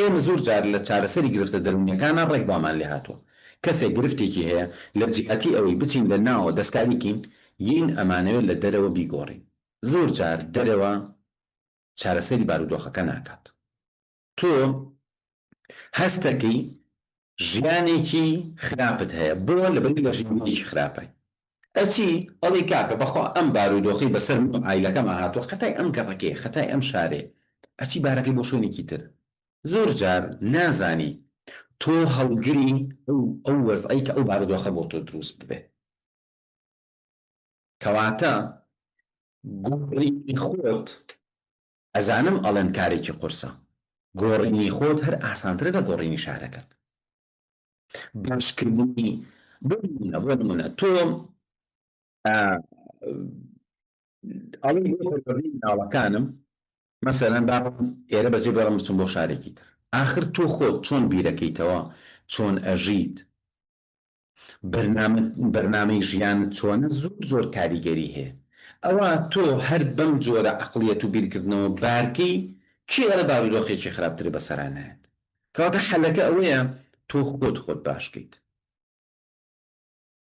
ئێمە زۆر جار لە چارەسەری گرفتە دەرونیەکانە ڕێک بامان لێ هاتووە. کەسێک گرفتێکی هەیە لە جیهەتی ئەوەی بچین لە ناوە دەستکاریکین یین ئەمانەوێت لە دەرەوە بیگۆڕین. زۆر جار دەرەوە چارەسەری بارودۆخەکە ناکات. تۆ هەستەکەی ژیانێکی خراپت هەیە بۆ لەبەری لە ژیانێکی خراپە ئەچی ئەڵی کاکە بەخوا ئەم بارودۆخی بەسەر ئایلەکەمە هاتووە خەتای ئەم گەڕەکەی خەتای ئەم شارێ ئەچی بارەکەی بۆ شوێنێکی تر. زۆر جار نازانی تۆ هەڵگری ئەو وەزعی کە ئەو بارودۆخە بۆ تۆ دروست ببێ. کەواتە گۆڕینی خۆت ئەزانم ئەڵێن کارێکی قورسە، گۆڕینی خۆت هەر ئاسانترە لە گۆڕینی شارەکەت. باشکردنی بۆ نمونە تۆ ئەڵێ ناوەکانم مەسەلەن با ئێرە بەجێ بەڵم بچم بۆ شارێکی تر. ئاخر تۆ خۆت چۆن بیرەکەیتەوە، چۆن ئەژیت، بەرنامەی ژیان چۆنە زۆر کاریگەری هەیە. ئەوە تۆ هەر بەم جۆرە عەقڵیەت و بیرکردنەوە بارکەی کێ لە بارودۆخێکی خراپتر بەسەرانایەت. کەواتە حەلەکە ئەوەیە تۆ خۆت باش بکەیت.